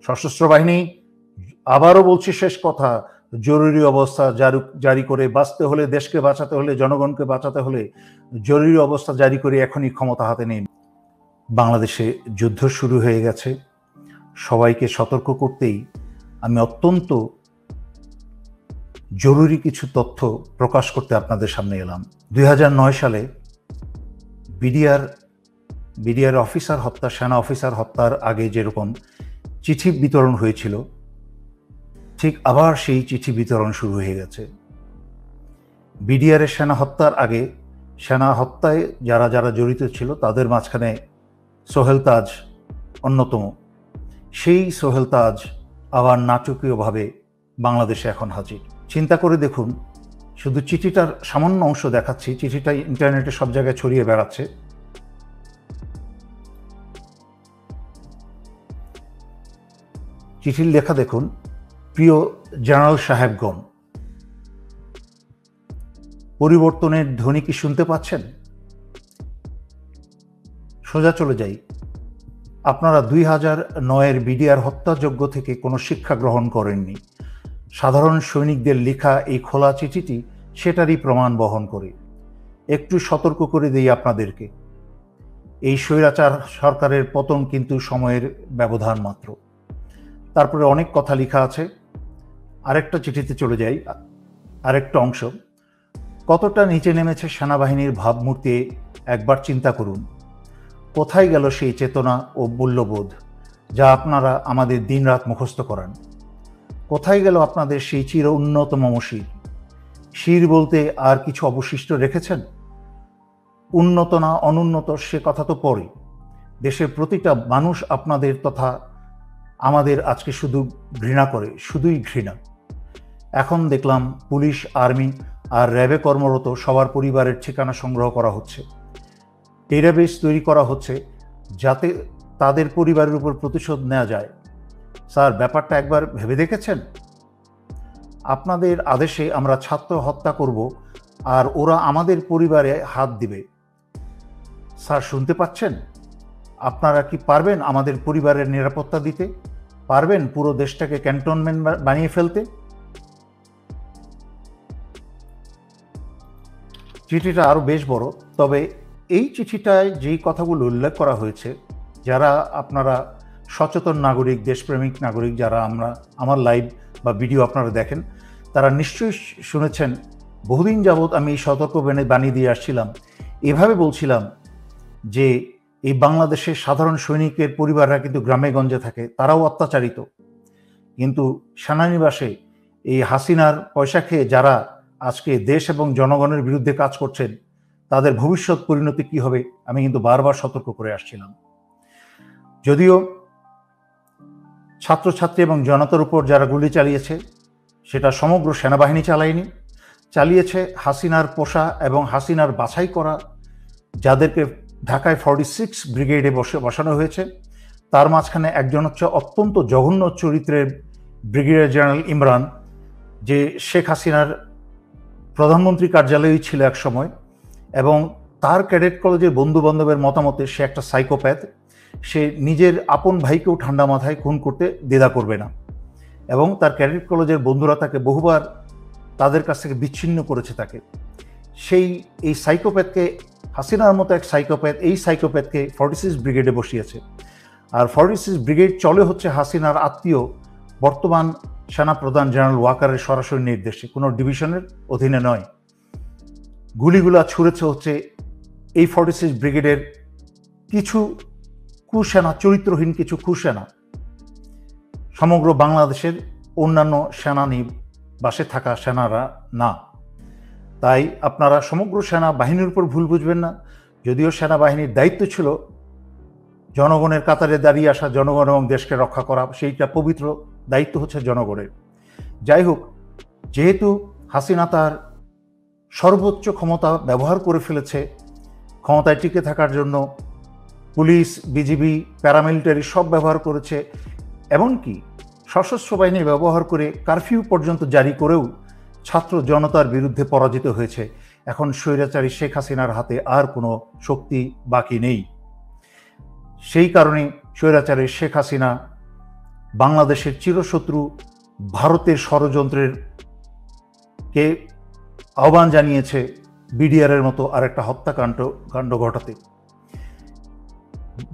সশস্ত্র বাহিনী, আবারও বলছি শেষ কথা, জরুরি অবস্থা জারি করে বাঁচতে হলে, দেশকে বাঁচাতে হলে, জনগণকে বাঁচাতে হলে জরুরি অবস্থা জারি করে এখনই ক্ষমতা হাতে নিন। বাংলাদেশে যুদ্ধ শুরু হয়ে গেছে। সবাইকে সতর্ক করতেই আমি অত্যন্ত জরুরি কিছু তথ্য প্রকাশ করতে আপনাদের সামনে এলাম। 2009 সালে বিডিআর অফিসার হত্যা, সেনা অফিসার হত্যার আগে যেরকম চিঠি বিতরণ হয়েছিল, ঠিক আবার সেই চিঠি বিতরণ শুরু হয়ে গেছে। বিডিআরের সেনা হত্যার আগে সেনা হত্যায় যারা যারা জড়িত ছিল তাদের মাঝখানে সোহেল তাজ অন্যতম। সেই সোহেল তাজ আবার নাটকীয়ভাবে বাংলাদেশে এখন হাজির। চিন্তা করে দেখুন, শুধু চিঠিটার সামান্য অংশ দেখাচ্ছি, চিঠিটা ইন্টারনেটে সব জায়গায় ছড়িয়ে বেড়াচ্ছে। চিঠির লেখা দেখুন, প্রিয় জেনারেল সাহেবগণ, পরিবর্তনের ধ্বনি কি শুনতে পাচ্ছেন? সোজা চলে যাই। আপনারা 2009-এর বিডিআর হত্যাযজ্ঞ থেকে কোনো শিক্ষা গ্রহণ করেননি। সাধারণ সৈনিকদের লেখা এই খোলা চিঠিটি সেটারই প্রমাণ বহন করে। একটু সতর্ক করে দিই আপনাদেরকে, এই স্বৈরাচার সরকারের পতন কিন্তু সময়ের ব্যবধান মাত্র। তারপরে অনেক কথা লেখা আছে। আরেকটা চিঠিতে চলে যাই, আরেকটা অংশ। কতটা নিচে নেমেছে সেনাবাহিনীর ভাবমূর্তি একবার চিন্তা করুন। কোথায় গেল সেই চেতনা ও মূল্যবোধ যা আপনারা আমাদের দিনরাত মুখস্থ করান? কোথায় গেল আপনাদের সেই চির উন্নত মমশির? শির বলতে আর কিছু অবশিষ্ট রেখেছেন? উন্নত না অনুন্নত সে কথা তো পরে। দেশের প্রতিটা মানুষ আপনাদের তথা আমাদের আজকে শুধু ঘৃণা করে, শুধুই ঘৃণা। এখন দেখলাম পুলিশ, আর্মি আর র্যাবে কর্মরত সবার পরিবারের ঠিকানা সংগ্রহ করা হচ্ছে, ডেটাবেস তৈরি করা হচ্ছে যাতে তাদের পরিবারের উপর প্রতিশোধ নেওয়া যায়। স্যার, ব্যাপারটা একবার ভেবে দেখেছেন? আপনাদের আদেশে আমরা ছাত্র হত্যা করব আর ওরা আমাদের পরিবারে হাত দিবে। স্যার, শুনতে পাচ্ছেন? আপনারা কি পারবেন আমাদের পরিবারের নিরাপত্তা দিতে? পারবেন পুরো দেশটাকে ক্যান্টনমেন্ট বানিয়ে ফেলতে? চিঠিটা আরও বেশ বড়, তবে এই চিঠিটায় যেই কথাগুলো উল্লেখ করা হয়েছে, যারা আপনারা সচেতন নাগরিক, দেশপ্রেমিক নাগরিক, যারা আমার লাইভ বা ভিডিও আপনারা দেখেন, তারা নিশ্চয়ই শুনেছেন। বহুদিন যাবৎ আমি এই সতর্ক বাণী দিয়ে আসছিলাম, এভাবে বলছিলাম যে এই বাংলাদেশের সাধারণ সৈনিকের পরিবাররা কিন্তু গ্রামে গঞ্জে থাকে, তারাও অত্যাচারিত। কিন্তু সেনানিবাসে এই হাসিনার পয়সা খেয়ে যারা আজকে দেশ এবং জনগণের বিরুদ্ধে কাজ করছেন, তাদের ভবিষ্যৎ পরিণতি কি হবে আমি কিন্তু বারবার সতর্ক করে আসছিলাম। যদিও ছাত্রছাত্রী এবং জনতার উপর যারা গুলি চালিয়েছে সেটা সমগ্র সেনাবাহিনী চালিয়েছে হাসিনার পোষা এবং হাসিনার বাছাই করা যাদেরকে ঢাকায় 46 ব্রিগেডে বসানো হয়েছে। তার মাঝখানে একজন হচ্ছে অত্যন্ত জঘন্য চরিত্রের ব্রিগেডিয়ার জেনারেল ইমরান, যে শেখ হাসিনার প্রধানমন্ত্রী কার্যালয়েই ছিল এক সময়, এবং তার ক্যাডেট কলেজের বন্ধু বান্ধবের মতামতে সে একটা সাইকোপ্যাথ। সে নিজের আপন ভাইকেও ঠান্ডা মাথায় খুন করতে দ্বিধা করবে না, এবং তার ক্যাডেট কলেজের বন্ধুরা তাকে বহুবার তাদের কাছ থেকে বিচ্ছিন্ন করেছে তাকে। এই সাইকোপ্যাথকে, হাসিনার মতো এক সাইকোপ্যাথ, এই সাইকোপ্যাথকে 46 ব্রিগেডে বসিয়েছে। আর 46 ব্রিগেড চলে হচ্ছে হাসিনার আত্মীয় বর্তমান সেনাপ্রধান জেনারেল ওয়াকারের সরাসরি নির্দেশে, কোনো ডিভিশনের অধীনে নয়। গুলিগুলা ছুঁড়েছে হচ্ছে এই 46 ব্রিগেডের কিছু কুসেনা, চরিত্রহীন কিছু কুসেনা, সমগ্র বাংলাদেশের অন্যান্য সেনানিবাসে থাকা সেনারা না। তাই আপনারা সমগ্র সেনাবাহিনীর উপর ভুল বুঝবেন না। যদিও সেনাবাহিনীর দায়িত্ব ছিল জনগণের কাতারে দাঁড়িয়ে আসা, জনগণ এবং দেশকে রক্ষা করা, সেইটা পবিত্র দায়িত্ব হচ্ছে জনগণের। যাই হোক, যেহেতু হাসিনা তার সর্বোচ্চ ক্ষমতা ব্যবহার করে ফেলেছে ক্ষমতায় টিকে থাকার জন্য, পুলিশ, বিজিবি, প্যারামিলিটারি সব ব্যবহার করেছে, এমনকি সশস্ত্র বাহিনী ব্যবহার করে কারফিউ পর্যন্ত জারি করেও ছাত্র জনতার বিরুদ্ধে পরাজিত হয়েছে। এখন স্বৈরাচারী শেখ হাসিনার হাতে আর কোনো শক্তি বাকি নেই। সেই কারণে স্বৈরাচারী শেখ হাসিনা বাংলাদেশের চিরশত্রু ভারতের ষড়যন্ত্রের কে আহ্বান জানিয়েছে বিডিআরের মতো আরেকটা হত্যাকাণ্ড ঘটাতে।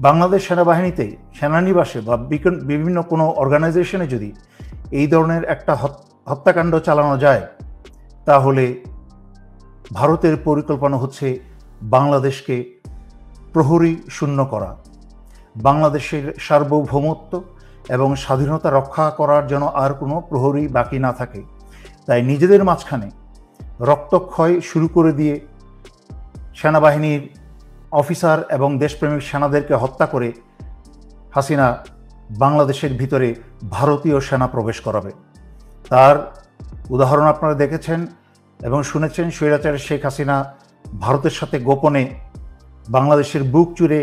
বাংলাদেশ সেনাবাহিনীতে, সেনানিবাসে বা বিভিন্ন কোনো অর্গানাইজেশনে যদি এই ধরনের একটা হত্যাকাণ্ড চালানো যায়, তাহলে ভারতের পরিকল্পনা হচ্ছে বাংলাদেশকে প্রহরী শূন্য করা, বাংলাদেশের সার্বভৌমত্ব এবং স্বাধীনতা রক্ষা করার জন্য আর কোনো প্রহরী বাকি না থাকে। তাই নিজেদের মাঝখানে রক্তক্ষয় শুরু করে দিয়ে সেনাবাহিনীর অফিসার এবং দেশপ্রেমিক সেনাদেরকে হত্যা করে হাসিনা বাংলাদেশের ভিতরে ভারতীয় সেনা প্রবেশ করাবে। তার উদাহরণ আপনারা দেখেছেন এবং শুনেছেন। স্বৈরাচারী শেখ হাসিনা ভারতের সাথে গোপনে বাংলাদেশের বুক চুরে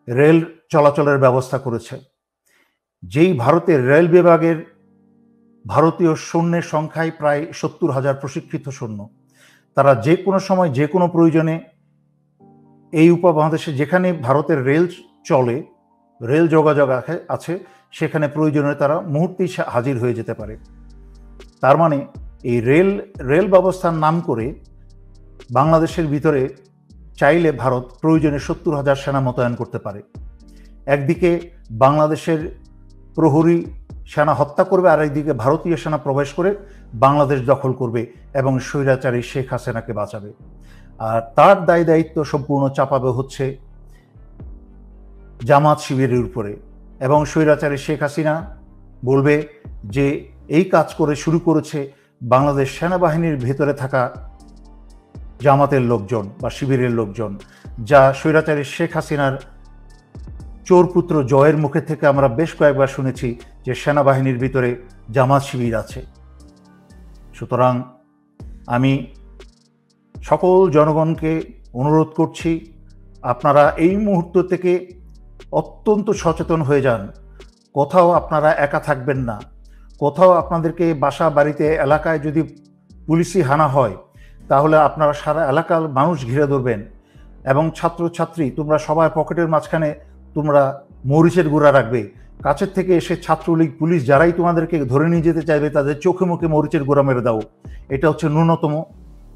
রেল চলাচলের ব্যবস্থা করেছে। যেই ভারতের রেল বিভাগের ভারতীয় সৈন্যের সংখ্যায় প্রায় 70,000 প্রশিক্ষিত সৈন্য। তারা যে কোনো সময় যে কোনো প্রয়োজনে এই উপমহাদেশে যেখানে ভারতের রেল চলে, রেল যোগাযোগ আছে, সেখানে প্রয়োজনে তারা মুহূর্তেই হাজির হয়ে যেতে পারে। তার মানে এই রেল ব্যবস্থার নাম করে বাংলাদেশের ভিতরে চাইলে ভারত প্রয়োজনে 70,000 সেনা মোতায়েন করতে পারে। একদিকে বাংলাদেশের প্রহরী সেনা হত্যা করবে, আর একদিকে ভারতীয় সেনা প্রবেশ করে বাংলাদেশ দখল করবে এবং স্বৈরাচারী শেখ হাসিনাকে বাঁচাবে। আর তার দায় দায়িত্ব সম্পূর্ণ চাপাবে হচ্ছে জামাত শিবিরের উপরে, এবং স্বৈরাচারী শেখ হাসিনা বলবে যে এই কাজ করে শুরু করেছে বাংলাদেশ সেনাবাহিনীর ভেতরে থাকা জামাতের লোকজন বা শিবিরের লোকজন, যা স্বৈরাচারী শেখ হাসিনার চোরপুত্র জয়ের মুখে থেকে আমরা বেশ কয়েকবার শুনেছি যে সেনাবাহিনীর ভিতরে জামাত শিবির আছে। সুতরাং আমি সকল জনগণকে অনুরোধ করছি, আপনারা এই মুহূর্ত থেকে অত্যন্ত সচেতন হয়ে যান। কোথাও আপনারা একা থাকবেন না। কোথাও আপনাদেরকে বাসা বাড়িতে এলাকায় যদি পুলিশি হানা হয়, তাহলে আপনারা সারা এলাকার মানুষ ঘিরে ধরবেন এবং ছাত্রছাত্রী তোমরা সবাই পকেটের মাঝখানে তোমরা মরিচের গুঁড়া রাখবে। কাছের থেকে এসে ছাত্রলীগ পুলিশ যারাই তোমাদেরকে ধরে নিয়ে যেতে চাইবে, তাদের চোখে মুখে মরিচের গুঁড়া মেরে দাও। এটা হচ্ছে ন্যূনতম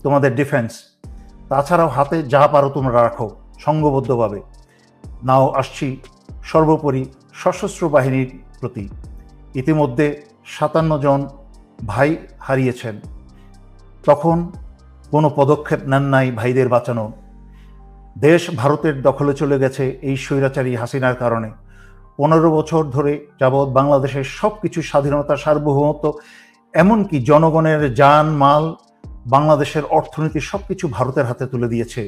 তোমাদের ডিফেন্স। তাছাড়াও হাতে যা পারো তোমরা রাখো সংঘবদ্ধভাবে। নাও আসছি সর্বোপরি সশস্ত্র বাহিনীর প্রতি। ইতিমধ্যে 57 জন ভাই হারিয়েছেন, তখন কোনো পদক্ষেপ নেন নাই ভাইদের বাঁচানো। দেশ ভারতের দখলে চলে গেছে এই স্বৈরাচারী হাসিনার কারণে। 15 বছর ধরে যাবৎ বাংলাদেশের সব কিছু স্বাধীনতা, সার্বভৌমত্ব, এমনকি জনগণের জান মাল, বাংলাদেশের অর্থনীতি সব কিছু ভারতের হাতে তুলে দিয়েছে।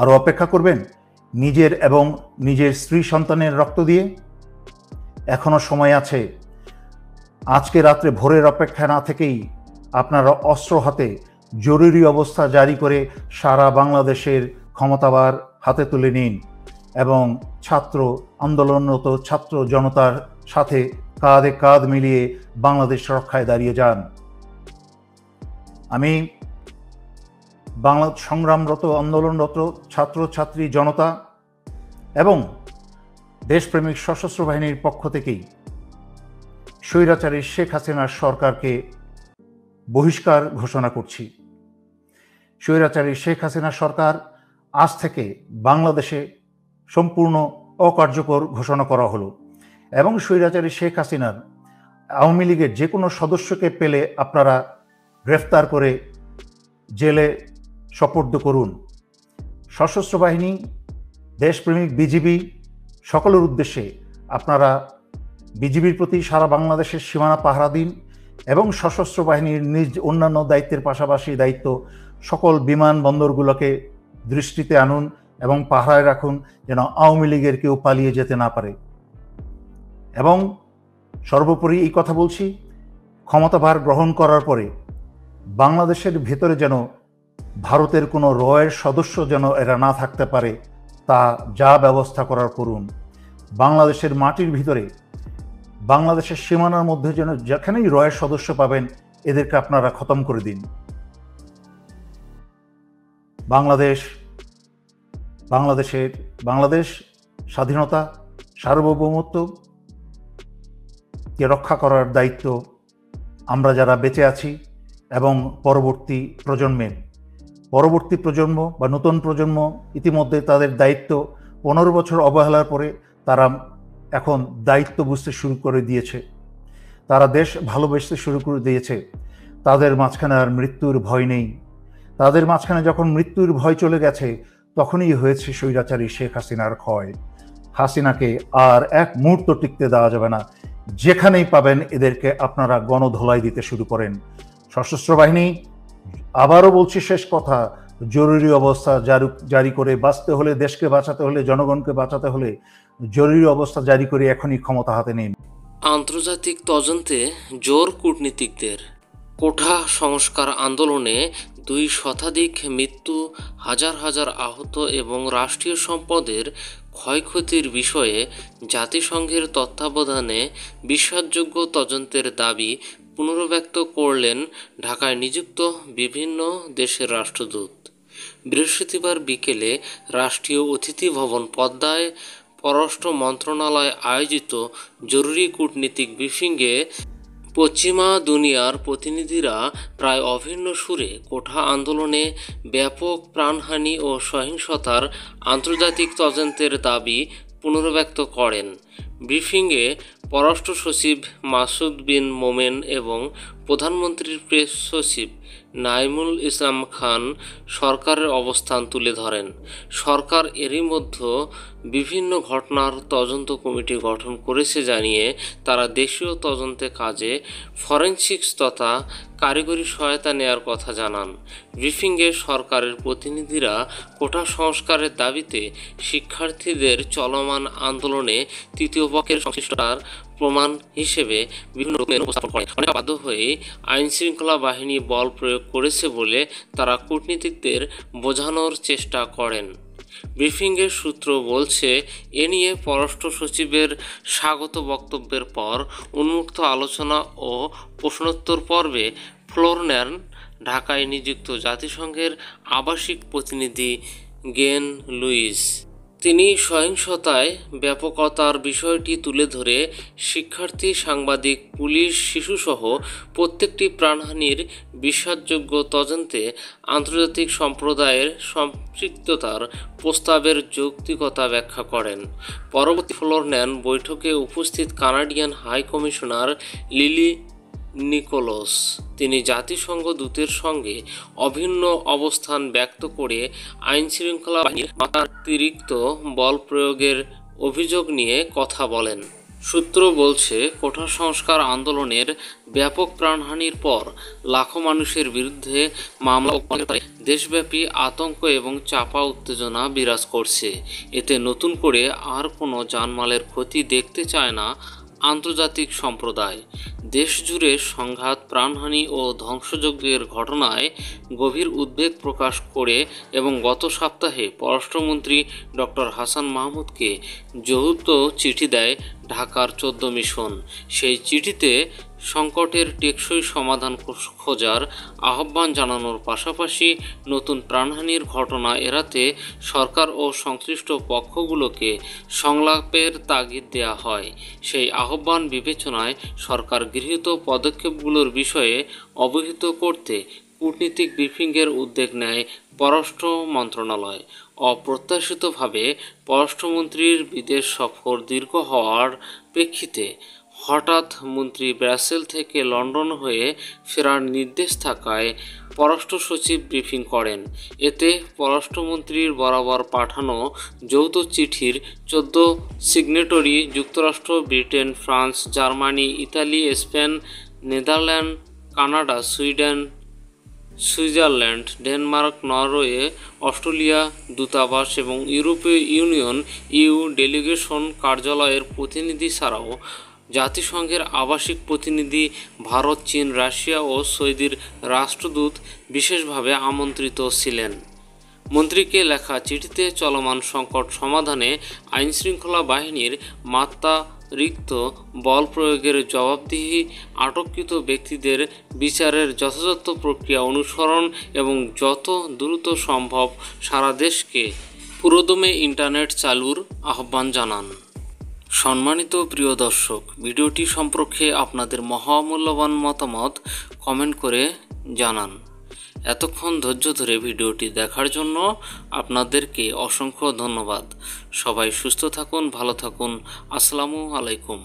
আরও অপেক্ষা করবেন নিজের এবং নিজের স্ত্রী সন্তানের রক্ত দিয়ে? এখনো সময় আছে। আজকে রাত্রে ভোরের অপেক্ষা না থেকেই আপনারা অস্ত্র হাতে জরুরি অবস্থা জারি করে সারা বাংলাদেশের ক্ষমতাবার হাতে তুলে নিন এবং ছাত্র আন্দোলনরত ছাত্র জনতার সাথে কাঁধে কাঁধ মিলিয়ে বাংলাদেশ রক্ষায় দাঁড়িয়ে যান। আমি সংগ্রামরত আন্দোলনরত ছাত্র ছাত্রী জনতা এবং দেশপ্রেমিক সশস্ত্র বাহিনীর পক্ষ থেকেই স্বৈরাচারী শেখ হাসিনার সরকারকে বহিষ্কার ঘোষণা করছি। স্বৈরাচারী শেখ হাসিনা সরকার আজ থেকে বাংলাদেশে সম্পূর্ণ অকার্যকর ঘোষণা করা হলো এবং স্বৈরাচারী শেখ হাসিনার আওয়ামী লীগের যে কোনো সদস্যকে পেলে আপনারা গ্রেফতার করে জেলে সোপর্দ করুন। সশস্ত্র বাহিনী, দেশপ্রেমিক বিজিবি সকলের উদ্দেশ্যে আপনারা বিজিবির প্রতি সারা বাংলাদেশের সীমানা পাহারা দিন এবং সশস্ত্র বাহিনীর নিজ অন্যান্য দায়িত্বের পাশাপাশি দায়িত্ব সকল বিমানবন্দরগুলোকে দৃষ্টিতে আনুন এবং পাহারায় রাখুন, যেন আওয়ামী লীগের কেউ পালিয়ে যেতে না পারে। এবং সর্বোপরি এই কথা বলছি, ক্ষমতাভার গ্রহণ করার পরে বাংলাদেশের ভেতরে যেন ভারতের কোনো রয়ের সদস্য যেন এরা না থাকতে পারে, তা যা ব্যবস্থা করার করুন। বাংলাদেশের মাটির ভিতরে, বাংলাদেশের সীমানার মধ্যে যেন যেখানেই রয়ের সদস্য পাবেন, এদেরকে আপনারা খতম করে দিন। বাংলাদেশ স্বাধীনতা, সার্বভৌমত্ব কে রক্ষা করার দায়িত্ব আমরা যারা বেঁচে আছি এবং পরবর্তী প্রজন্ম বা নতুন প্রজন্ম ইতিমধ্যে তাদের দায়িত্ব 15 বছর অবহেলার পরে তারা এখন দায়িত্ব বুঝতে শুরু করে দিয়েছে, তারা দেশ ভালোবাসতে শুরু করে দিয়েছে। তাদের মাঝখানে আর মৃত্যুর ভয় নেই। তাদের মাঝখানে যখন মৃত্যুর ভয় চলে গেছে তখনই হয়েছে স্বৈরাচারী শেখ হাসিনার ক্ষয়। হাসিনাকে আর এক মুহূর্ত টিকতে দেওয়া যাবে না। যেখানেই পাবেন এদেরকে আপনারা গণধোলাই দিতে শুরু করেন। সশস্ত্র বাহিনী, আবারও বলছি শেষ কথা, জরুরি অবস্থা জারি করে বাঁচতে হলে, দেশকে বাঁচাতে হলে, জনগণকে বাঁচাতে হলে জরুরি অবস্থা জারি করে এখনই ক্ষমতা হাতে নিন। আন্তর্জাতিক তদন্তে জোর কূটনীতিকদের। কোঠা সংস্কার আন্দোলনে 2 শতাধিক মৃত্যু, হাজার হাজার আহত এবং রাষ্ট্রীয় সম্পদের ক্ষয়ক্ষতির বিষয়ে জাতিসংঘের তত্ত্বাবধানে বিশ্বাসযোগ্য তদন্তের দাবি পুনর্ব্যক্ত করলেন ঢাকায় নিযুক্ত বিভিন্ন দেশের রাষ্ট্রদূত। বৃহস্পতিবার বিকেলে রাষ্ট্রীয় অতিথি ভবন পদ্মায় পররাষ্ট্র মন্ত্রণালয় আয়োজিত জরুরি কূটনীতিক ব্রিফিংয়ে পশ্চিমা দুনিয়ার প্রতিনিধিরা প্রায় অভিন্ন সুরে কোঠা আন্দোলনে ব্যাপক প্রাণহানি ও সহিংসতার আন্তর্জাতিক তদন্তের দাবি পুনর্ব্যক্ত করেন। ব্রিফিংয়ে পররাষ্ট্র সচিব মাসুদ বিন মোমেন এবং প্রধানমন্ত্রীর প্রেস সচিব নাইমুল ইসলাম খান সরকারের অবস্থান তুলে ধরেন। সরকার এরই মধ্যে বিভিন্ন ঘটনার তদন্ত কমিটি গঠন করেছে জানিয়ে তারা দেশীয় তদন্তে কাজে ফরেনসিক্স তথা কারিগরি সহায়তা নেওয়ার কথা জানান। ব্রিফিংয়ে সরকারের প্রতিনিধিরা কোটা সংস্কারের দাবিতে শিক্ষার্থীদের চলমান আন্দোলনে তৃতীয় পক্ষের সংশ্লিষ্টতার প্রমাণ হিসেবে বিভিন্ন ডকুমেন্ট উপস্থাপন করে। অনেক বাধ্য হয়ে আইনশৃঙ্খলা বাহিনী বল প্রয়োগ করেছে বলে তারা কূটনীতিকদের বোঝানোর চেষ্টা করেন। ব্রিফিংয়ের সূত্র বলছে, এ নিয়ে পররাষ্ট্র সচিবের স্বাগত বক্তব্যের পর উন্মুক্ত আলোচনা ও প্রশ্নোত্তর পর্বে ফ্লোর নেন ঢাকায় নিযুক্ত জাতিসংঘের আবাসিক প্রতিনিধি গেন লুইস। তিনি সহিংসতায় ব্যাপকতার বিষয়টি তুলে ধরে শিক্ষার্থী, সাংবাদিক, পুলিশ, শিশুসহ প্রত্যেকটি প্রাণহানির বিশ্বাসযোগ্য তদন্তে আন্তর্জাতিক সম্প্রদায়ের সম্পৃক্ততার প্রস্তাবের যৌক্তিকতা ব্যাখ্যা করেন। পরবর্তী ফ্লোর নেন বৈঠকে উপস্থিত Canadian high commissioner Lilly Nichols. তিনি জাতিসংঘ দূতের সঙ্গে অভিন্ন অবস্থান ব্যক্ত করে আইনশৃঙ্খলা বাহিনীর মাত্রাতিরিক্ত বল প্রয়োগের অভিযোগ নিয়ে কথা বলেন। সূত্র বলছে, কোঠা সংস্কার আন্দোলনের ব্যাপক প্রাণহানির পর লাখো মানুষের বিরুদ্ধে মামলা করে দেশব্যাপী আতঙ্ক এবং চাপা উত্তেজনা বিরাজ করছে। এতে নতুন করে আর কোনো জানমালের ক্ষতি দেখতে চায় না আন্তর্জাতিক সম্প্রদায়। দেশজুড়ে সংঘাত, প্রাণহানি ও ধ্বংসযজ্ঞের ঘটনায় গভীর উদ্বেগ প্রকাশ করে এবং গত সপ্তাহে পররাষ্ট্রমন্ত্রী ডক্টর হাসান মাহমুদকে যৌথ চিঠি দেয় ঢাকার 14 মিশন। সেই চিঠিতে সংকটের টেকসই সমাধান খোঁজার আহ্বান জানানোর পাশাপাশি নতুন প্রাণহানির ঘটনা এড়াতে সরকার ও সংশ্লিষ্ট পক্ষগুলোকে সংলাপের তাগিদ দেওয়া হয়। সেই আহ্বান বিবেচনায় সরকার গৃহীত পদক্ষেপগুলোর বিষয়ে অবহিত করতে কূটনীতিক ব্রিফিংয়ের উদ্যোগ নেয় পররাষ্ট্র মন্ত্রণালয়। অপ্রত্যাশিতভাবে পররাষ্ট্রমন্ত্রীর বিদেশ সফর দীর্ঘ হওয়ার প্রেক্ষিতে হঠাৎ মন্ত্রী ব্রাসেল থেকে লন্ডন হয়ে ফেরার নির্দেশ থাকায় পররাষ্ট্র সচিব ব্রিফিং করেন। এতে পররাষ্ট্রমন্ত্রীর বরাবর পাঠানো যৌথ চিঠির 14 সিগনেটরি যুক্তরাষ্ট্র, Britain, France, Germany, Italy, Spain, Netherland, Canada, Sweden, Switzerland, Denmark, Norway, Australia দূতাবাস এবং ইউরোপীয় ইউনিয়ন ইউ ডেলিগেশন কার্যালয়ের প্রতিনিধি ছাড়াও জাতিসংঘের আবাসিক প্রতিনিধি, ভারত, চীন, রাশিয়া ও সৌদির রাষ্ট্রদূত বিশেষভাবে আমন্ত্রিত ছিলেন। মন্ত্রীকে লেখা চিঠিতে চলমান সংকট সমাধানে আইনশৃঙ্খলা বাহিনীর মাত্রাতিরিক্ত বল প্রয়োগের জবাবদিহি, আটককৃত ব্যক্তিদের বিচারের যথাযথ প্রক্রিয়া অনুসরণ এবং যত দ্রুত সম্ভব সারা দেশকে পুরোদমে ইন্টারনেট চালুর আহ্বান জানান। সম্মানিত প্রিয় দর্শক, ভিডিওটি সম্পর্কে আপনাদের মহামূল্যবান মতামত কমেন্ট করে জানান। এতক্ষণ ধৈর্য ধরে ভিডিওটি দেখার জন্য আপনাদেরকে অসংখ্য ধন্যবাদ। সবাই সুস্থ থাকুন, ভালো থাকুন। আসসালামু আলাইকুম।